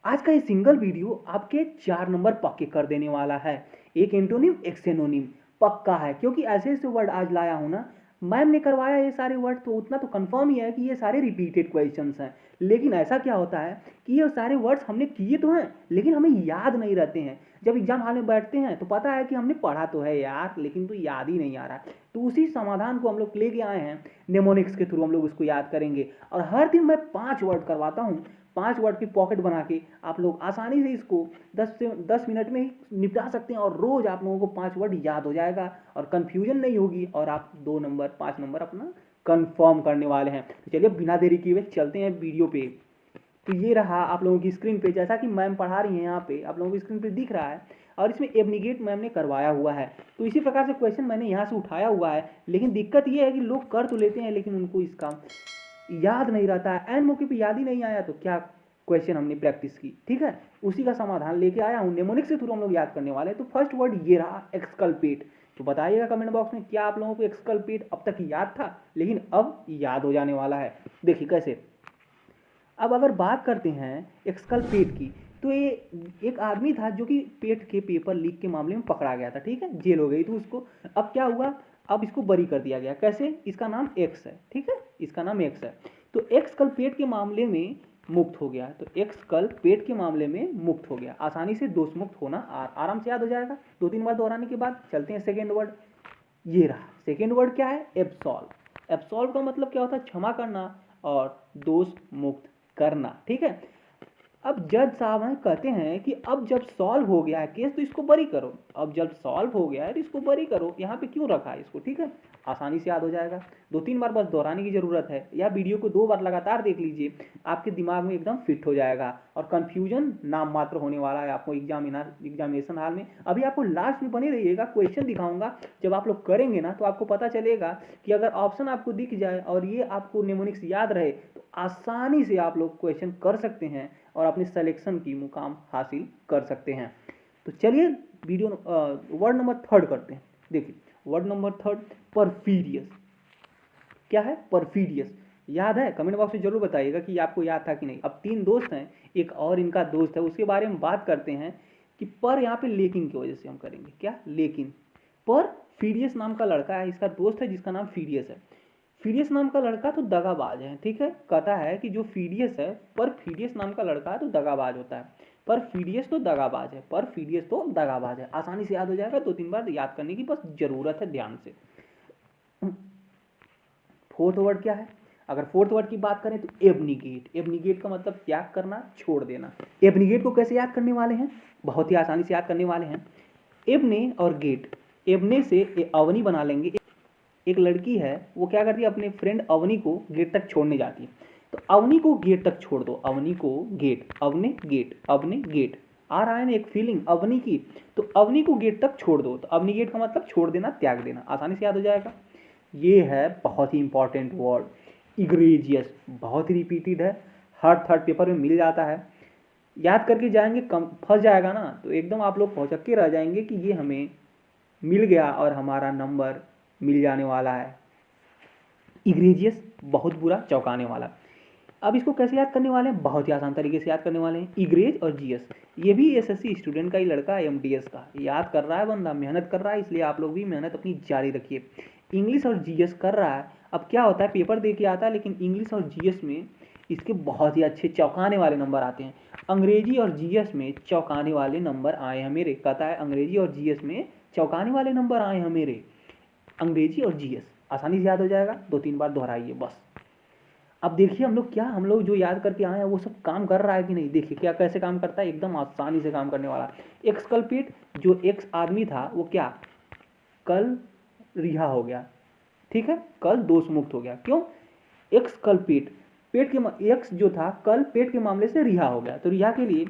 आज का ये सिंगल वीडियो आपके 4 नंबर पक्के कर देने वाला है। एक एंटोनिम एक सिनोनिम पक्का है, क्योंकि ऐसे ऐसे वर्ड आज लाया हूं ना। मैम ने करवाया ये सारे वर्ड, तो उतना तो कंफर्म ही है कि ये सारे रिपीटेड क्वेश्चंस हैं। लेकिन ऐसा क्या होता है कि ये सारे वर्ड्स हमने किए तो हैं, लेकिन हमें याद नहीं रहते हैं। जब एग्जाम हॉल में बैठते हैं तो पता है कि हमने पढ़ा तो है यार, लेकिन तो याद ही नहीं आ रहा। तो उसी समाधान को हम लोग लेके आए हैं, नेमोनिक्स के थ्रू हम लोग उसको याद करेंगे। और हर दिन मैं 5 वर्ड करवाता हूँ। 5 वर्ड की पॉकेट बना के आप लोग आसानी से इसको 10 मिनट में ही निपटा सकते हैं, और रोज आप लोगों को 5 वर्ड याद हो जाएगा और कंफ्यूजन नहीं होगी, और आप 2 नंबर 5 नंबर अपना कंफर्म करने वाले हैं। तो चलिए बिना देरी किए हुए चलते हैं वीडियो पे। तो ये रहा आप लोगों की स्क्रीन पे, जैसा कि मैम पढ़ा रही हैं यहाँ पे आप लोगों की स्क्रीन पे दिख रहा है, और इसमें एबनिगेट मैम ने करवाया हुआ है। तो इसी प्रकार से क्वेश्चन मैंने यहाँ से उठाया हुआ है, लेकिन दिक्कत ये है कि लोग कर तो लेते हैं लेकिन उनको इसका याद नहीं रहता है। एन मौके पे याद ही नहीं आया तो क्या क्वेश्चन हमने प्रैक्टिस की, ठीक है। उसी का समाधान लेके आया हूँ, नेमोनिक्स के थ्रू हम लोग याद करने वाले हैं। तो फर्स्ट वर्ड ये रहा, एक्सकल्पेट। तो बताइएगा कमेंट बॉक्स में, क्या आप लोगों को एक्सकल्पेट अब तक याद था, लेकिन अब याद हो जाने वाला है। देखिए कैसे। अब अगर बात करते हैं एक्सकल्पेट की, तो ये एक आदमी था जो कि पेट के पेपर लीक के मामले में पकड़ा गया था, ठीक है, जेल हो गई थी उसको। अब क्या हुआ, अब इसको बरी कर दिया गया। कैसे? इसका नाम एक्स है, ठीक है, इसका नाम एक्स है। तो एक्स कल पेट के मामले में मुक्त हो गया। तो एक्स कल पेट के मामले में मुक्त हो गया। आसानी से दोष मुक्त होना आराम से याद हो जाएगा 2-3 बार दोहराने के बाद। चलते हैं सेकेंड वर्ड। ये रहा सेकेंड वर्ड, क्या है? एब्सॉल्व। एब्सॉल्व का मतलब क्या होता है? क्षमा करना और दोष मुक्त करना, ठीक है। अब जज साहब हैं कहते हैं कि अब जब सॉल्व हो गया है केस तो इसको बरी करो। अब जब सॉल्व हो गया है तो इसको बरी करो। यहाँ पे क्यों रखा है इसको, ठीक है, आसानी से याद हो जाएगा। 2-3 बार बस दोहराने की जरूरत है, या वीडियो को 2 बार लगातार देख लीजिए, आपके दिमाग में एकदम फिट हो जाएगा और कंफ्यूजन नाम मात्र होने वाला है आपको एग्जामिनेशन हॉल में। अभी आपको लास्ट में बने रहिएगा, क्वेश्चन दिखाऊंगा। जब आप लोग करेंगे ना तो आपको पता चलेगा कि अगर ऑप्शन आपको दिख जाए और ये आपको नेमोनिक्स याद रहे तो आसानी से आप लोग क्वेश्चन कर सकते हैं और अपने सिलेक्शन की मुकाम हासिल कर सकते हैं। तो चलिए वीडियो वर्ड नंबर 3 करते हैं। देखिए वर्ड नंबर 3, परफीडियस। क्या है? परफीडियस। याद है? कमेंट बॉक्स में जरूर बताइएगा कि आपको याद था कि नहीं। अब 3 दोस्त हैं, एक और इनका दोस्त है, उसके बारे में बात करते हैं कि पर यहाँ पे लेकिन की वजह से हम करेंगे क्या, लेकिन। पर फीडियस नाम का लड़का है, इसका दोस्त है जिसका नाम फीडियस है। फीडियस नाम का लड़का तो दगाबाज है, ठीक है। कहता है कि जो फीडियस है, पर फीडियस नाम का लड़का है तो दगाबाज होता है। पर फीडियस तो दगाबाज है, पर फीडियस तो दगाबाज है। आसानी से याद हो जाएगा, 2-3 बार याद करने की बस जरूरत है, ध्यान से। फोर्थ वर्ड क्या है? अगर फोर्थ वर्ड की बात करें तो एबनिगेट। एबनिगेट का मतलब त्याग करना, छोड़ देना। एबनिगेट को कैसे याद करने वाले हैं? बहुत ही आसानी से याद करने वाले हैं। एबने और गेट, एबने से अवनी बना लेंगे। एक लड़की है, वो क्या करती है, अपने फ्रेंड अवनी को गेट तक छोड़ने जाती है। तो अवनी को गेट तक छोड़ दो, अवनी को गेट, अवने गेट, अवने गेट। आ रहा है ना एक फीलिंग अवनी की। तो अवनी को गेट तक छोड़ दो, तो अवनी गेट का मतलब छोड़ देना, त्याग देना। आसानी से याद हो जाएगा। ये है बहुत ही इंपॉर्टेंट वर्ड, इग्रेजियस। बहुत ही रिपीटेड है, हर थर्ड पेपर में मिल जाता है। याद करके जाएंगे, कम फंस जाएगा ना तो एकदम आप लोग भौचक्के रह जाएंगे कि ये हमें मिल गया और हमारा नंबर मिल जाने वाला है। इग्रेजियस, बहुत बुरा, चौंकाने वाला। अब इसको कैसे याद करने वाले हैं? बहुत ही आसान तरीके से याद करने वाले हैं। इग्रेज और जीएस, ये भी एसएससी स्टूडेंट का ही लड़का है, एमटीएस का। याद कर रहा है बंदा, मेहनत कर रहा है, इसलिए आप लोग भी मेहनत अपनी जारी रखिए। इंग्लिश और जीएस कर रहा है। अब क्या होता है, पेपर दे के आता है, लेकिन इंग्लिश और जीएस में इसके बहुत ही अच्छे चौंकाने वाले नंबर आते हैं। अंग्रेजी और जीएस में चौंकाने वाले नंबर आए हैं मेरे। कहता है अंग्रेजी और जीएस में चौंकाने वाले नंबर आए हैं मेरे। अंग्रेजी और जीएस आसानी से याद हो जाएगा, 2-3 बार दोहराइए बस। अब देखिए हम लोग जो याद करके आए हैं वो सब काम कर रहा है कि नहीं। देखिए क्या कैसे काम करता है, एकदम आसानी से काम करने वाला। एक्सकल्पेट, जो एक्स आदमी था वो क्या, कल रिहा हो गया, ठीक है, कल दोष मुक्त हो गया। क्यों? एक्सकल्पेट, पेट के एक्स जो था कल पेट के मामले से रिहा हो गया। तो रिहा के लिए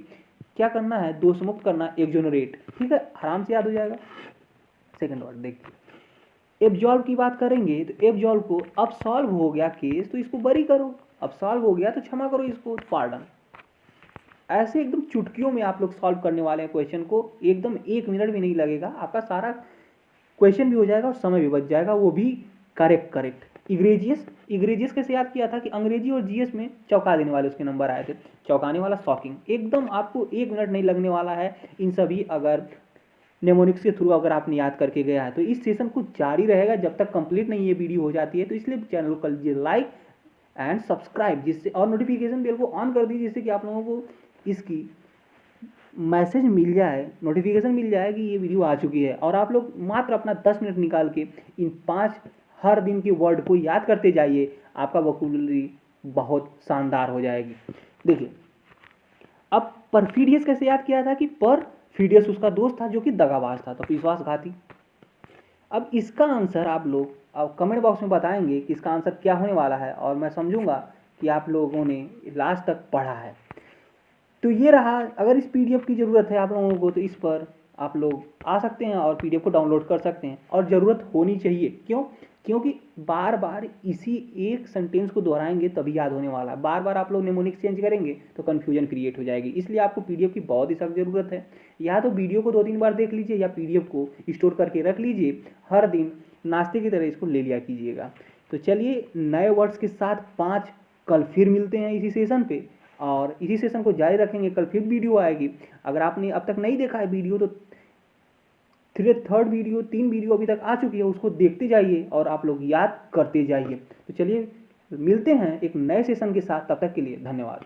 क्या करना है, दोष मुक्त करना, एक्सोनरेट, ठीक है, आराम से याद हो जाएगा। सेकंड वर्ड देखिए, एब्जॉल्व की बात करेंगे तो एब्जॉल्व को, अब सॉल्व हो गया केस तो इसको बरी करो। अब सॉल्व हो गया तो क्षमा करो इसको, पार्डन। ऐसे एकदम चुटकियों में आप लोग सॉल्व करने वाले हैं क्वेश्चन को, एकदम 1 मिनट भी नहीं लगेगा, आपका सारा क्वेश्चन भी हो जाएगा और समय भी बच जाएगा, वो भी करेक्ट करेक्ट। इग्रेजियस, इग्रेजियस कैसे याद किया था कि अंग्रेजी और जीएस में चौंका देने वाले उसके नंबर आए थे। चौंकाने वाला, शॉकिंग, एकदम आपको 1 मिनट नहीं लगने वाला है इन सभी अगर नेमोनिक्स के थ्रू अगर आपने याद करके गया है तो। इस सेशन कुछ जारी रहेगा जब तक कंप्लीट नहीं ये वीडियो हो जाती है, तो इसलिए चैनल को कर लीजिए लाइक एंड सब्सक्राइब, जिससे और नोटिफिकेशन बेल को ऑन कर दीजिए, जिससे कि आप लोगों को इसकी मैसेज मिल जाए, नोटिफिकेशन मिल जाए कि ये वीडियो आ चुकी है। और आप लोग मात्र अपना 10 मिनट निकाल के इन 5 हर दिन के वर्ड को याद करते जाइए, आपका वोकैबुलरी बहुत शानदार हो जाएगी। देखिए, अब परफिडियस कैसे याद किया था कि परफिडियस उसका दोस्त था जो कि दगाबाज था, तो विश्वासघाती। अब इसका आंसर आप लोग अब कमेंट बॉक्स में बताएंगे कि इसका आंसर क्या होने वाला है, और मैं समझूंगा कि आप लोगों ने लास्ट तक पढ़ा है। तो ये रहा, अगर इस पीडीएफ की ज़रूरत है आप लोगों को तो इस पर आप लोग आ सकते हैं और पीडीएफ को डाउनलोड कर सकते हैं, और ज़रूरत होनी चाहिए। क्यों? क्योंकि बार बार इसी एक सेंटेंस को दोहराएंगे तभी याद होने वाला है। बार बार आप लोग नेमोनिक्स चेंज करेंगे तो कन्फ्यूजन क्रिएट हो जाएगी, इसलिए आपको पीडीएफ की बहुत ही सख्त ज़रूरत है। या तो वीडियो को 2-3 बार देख लीजिए या पीडीएफ को स्टोर करके रख लीजिए, हर दिन नाश्ते की तरह इसको ले लिया कीजिएगा। तो चलिए, नए वर्ड्स के साथ 5 कल फिर मिलते हैं इसी सेशन पे, और इसी सेशन को जारी रखेंगे। कल फिर वीडियो आएगी। अगर आपने अब तक नहीं देखा है वीडियो तो थर्ड वीडियो, 3 वीडियो अभी तक आ चुकी है, उसको देखते जाइए और आप लोग याद करते जाइए। तो चलिए मिलते हैं एक नए सेशन के साथ, तब तक के लिए धन्यवाद।